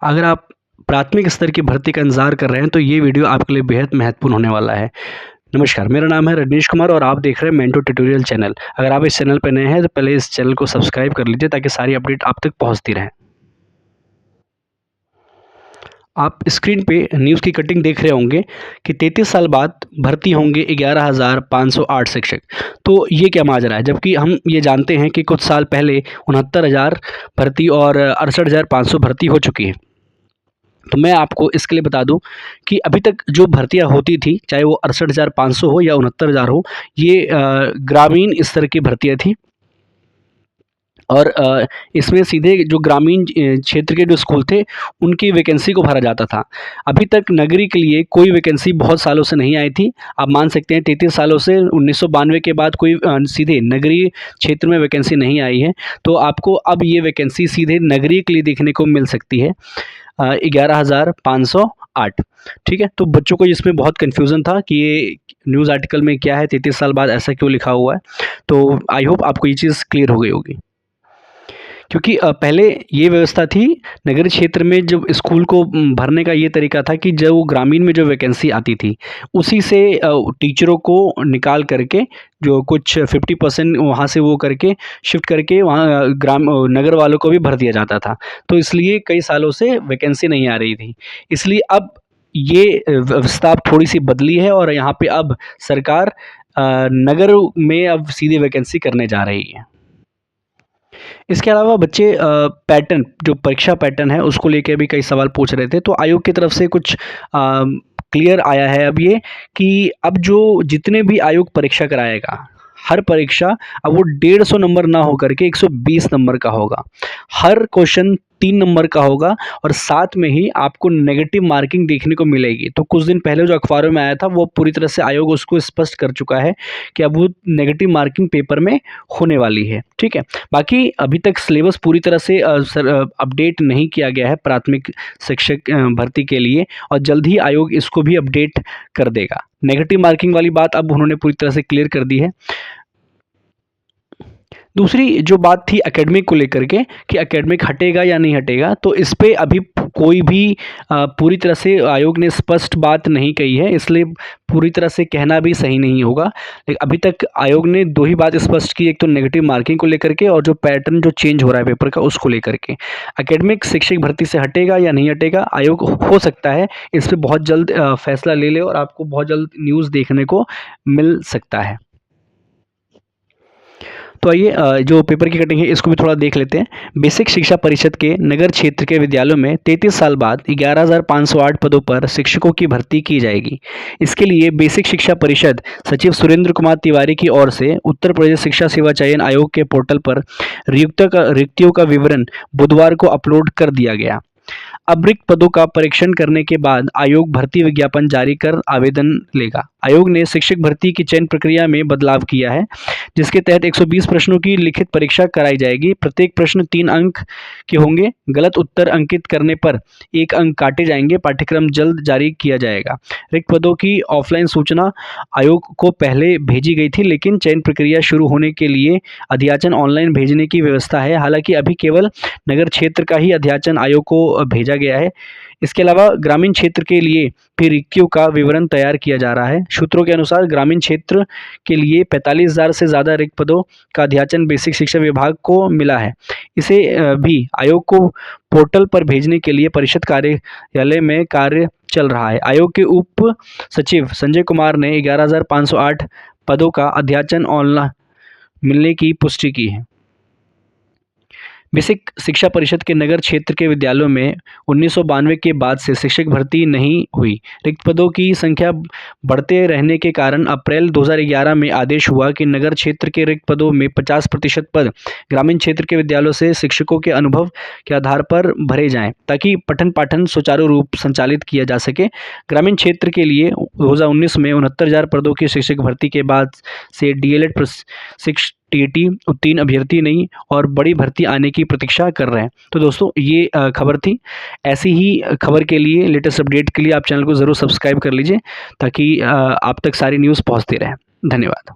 अगर आप प्राथमिक स्तर की भर्ती का इंतज़ार कर रहे हैं तो ये वीडियो आपके लिए बेहद महत्वपूर्ण होने वाला है। नमस्कार, मेरा नाम है रजनीश कुमार और आप देख रहे हैं मेंटो ट्यूटोरियल चैनल। अगर आप इस चैनल पर नए हैं तो पहले इस चैनल को सब्सक्राइब कर लीजिए ताकि सारी अपडेट आप तक पहुंचती रहें। आप स्क्रीन पे न्यूज़ की कटिंग देख रहे होंगे कि 33 साल बाद भर्ती होंगे 11,508 शिक्षक। तो ये क्या माजरा है, जबकि हम ये जानते हैं कि कुछ साल पहले 69,000 भर्ती और 68,500 भर्ती हो चुकी है। तो मैं आपको इसके लिए बता दूं कि अभी तक जो भर्तियां होती थी, चाहे वो 68,500 हो या 69,000 हो, ये ग्रामीण स्तर की भर्तियां थी। और इसमें सीधे जो ग्रामीण क्षेत्र के जो स्कूल थे उनकी वैकेंसी को भरा जाता था। अभी तक नगरी के लिए कोई वैकेंसी बहुत सालों से नहीं आई थी। आप मान सकते हैं 33 सालों से 1992 के बाद कोई सीधे नगरीय क्षेत्र में वैकेंसी नहीं आई है। तो आपको अब ये वैकेंसी सीधे नगरीय के लिए देखने को मिल सकती है। 11,508। ठीक है, तो बच्चों को इसमें बहुत कन्फ्यूज़न था कि ये न्यूज़ आर्टिकल में क्या है, 33 साल बाद ऐसा क्यों लिखा हुआ है। तो आई होप आपको ये चीज़ क्लियर हो गई होगी। क्योंकि पहले ये व्यवस्था थी नगर क्षेत्र में, जब स्कूल को भरने का ये तरीका था कि जो ग्रामीण में जो वैकेंसी आती थी उसी से टीचरों को निकाल करके जो कुछ 50% वहाँ से वो करके शिफ्ट करके वहाँ नगर वालों को भी भर दिया जाता था। तो इसलिए कई सालों से वैकेंसी नहीं आ रही थी। इसलिए अब ये व्यवस्था अब थोड़ी सी बदली है और यहाँ पे अब सरकार नगर में अब सीधे वैकेंसी करने जा रही है। इसके अलावा बच्चे पैटर्न, जो परीक्षा पैटर्न है उसको लेके भी कई सवाल पूछ रहे थे। तो आयोग की तरफ से कुछ क्लियर आया है अब ये कि अब जो जितने भी आयोग परीक्षा कराएगा, हर परीक्षा अब वो 150 नंबर ना होकर के 120 नंबर का होगा। हर क्वेश्चन 3 नंबर का होगा और साथ में ही आपको नेगेटिव मार्किंग देखने को मिलेगी। तो कुछ दिन पहले जो अखबारों में आया था वो पूरी तरह से आयोग उसको स्पष्ट कर चुका है कि अब वो नेगेटिव मार्किंग पेपर में होने वाली है। ठीक है, बाकी अभी तक सिलेबस पूरी तरह से अपडेट नहीं किया गया है प्राथमिक शिक्षक भर्ती के लिए, और जल्द ही आयोग इसको भी अपडेट कर देगा। नेगेटिव मार्किंग वाली बात अब उन्होंने पूरी तरह से क्लियर कर दी है। दूसरी जो बात थी एकेडमिक को लेकर के कि एकेडमिक हटेगा या नहीं हटेगा, तो इस पे अभी कोई भी पूरी तरह से आयोग ने स्पष्ट बात नहीं कही है, इसलिए पूरी तरह से कहना भी सही नहीं होगा। लेकिन अभी तक आयोग ने दो ही बात स्पष्ट की, एक तो नेगेटिव मार्किंग को लेकर के और जो पैटर्न जो चेंज हो रहा है पेपर का उसको लेकर के। एकेडमिक शिक्षक भर्ती से हटेगा या नहीं हटेगा, आयोग हो सकता है इस पर बहुत जल्द फैसला ले ले और आपको बहुत जल्द न्यूज़ देखने को मिल सकता है। तो आइए जो पेपर की कटिंग है इसको भी थोड़ा देख लेते हैं। बेसिक शिक्षा परिषद के नगर क्षेत्र के विद्यालयों में 33 साल बाद 11,508 पदों पर शिक्षकों की भर्ती की जाएगी। इसके लिए बेसिक शिक्षा परिषद सचिव सुरेंद्र कुमार तिवारी की ओर से उत्तर प्रदेश शिक्षा सेवा चयन आयोग के पोर्टल पर रिक्तियों का विवरण बुधवार को अपलोड कर दिया गया। अब रिक्त पदों का परीक्षण करने के बाद आयोग भर्ती विज्ञापन जारी कर आवेदन लेगा। आयोग ने शिक्षक भर्ती की चयन प्रक्रिया में बदलाव किया है, जिसके तहत 120 प्रश्नों की लिखित परीक्षा कराई जाएगी। प्रत्येक प्रश्न 3 अंक के होंगे। गलत उत्तर अंकित करने पर 1 अंक काटे जाएंगे। पाठ्यक्रम जल्द जारी किया जाएगा। रिक्त पदों की ऑफलाइन सूचना आयोग को पहले भेजी गई थी, लेकिन चयन प्रक्रिया शुरू होने के लिए अध्याचन ऑनलाइन भेजने की व्यवस्था है। हालांकि अभी केवल नगर क्षेत्र का ही अध्याचन आयोग को भेजा गया है। इसके अलावा ग्रामीण क्षेत्र के लिए भी रिक्तियों का विवरण तैयार किया जा रहा है। सूत्रों के अनुसार ग्रामीण क्षेत्र के लिए 45,000 से ज़्यादा रिक्त पदों का अध्याचन बेसिक शिक्षा विभाग को मिला है। इसे भी आयोग को पोर्टल पर भेजने के लिए परिषद कार्यालय में कार्य चल रहा है। आयोग के उप सचिव संजय कुमार ने 11,508 पदों का अध्याचन ऑनलाइन मिलने की पुष्टि की है। बेसिक शिक्षा परिषद के नगर क्षेत्र के विद्यालयों में 1992 के बाद से शिक्षक भर्ती नहीं हुई। रिक्त पदों की संख्या बढ़ते रहने के कारण अप्रैल 2011 में आदेश हुआ कि नगर क्षेत्र के रिक्त पदों में 50% पद ग्रामीण क्षेत्र के विद्यालयों से शिक्षकों के अनुभव के आधार पर भरे जाएं, ताकि पठन पाठन सुचारू रूप संचालित किया जा सके। ग्रामीण क्षेत्र के लिए 2019 में 69,000 पदों की शिक्षक भर्ती के बाद से डीएलएड शिक्षक टीईटी उत्तीर्ण अभ्यर्थी नहीं और बड़ी भर्ती आने की प्रतीक्षा कर रहे हैं। तो दोस्तों ये खबर थी। ऐसी ही खबर के लिए, लेटेस्ट अपडेट के लिए आप चैनल को ज़रूर सब्सक्राइब कर लीजिए ताकि आप तक सारी न्यूज़ पहुंचती रहे। धन्यवाद।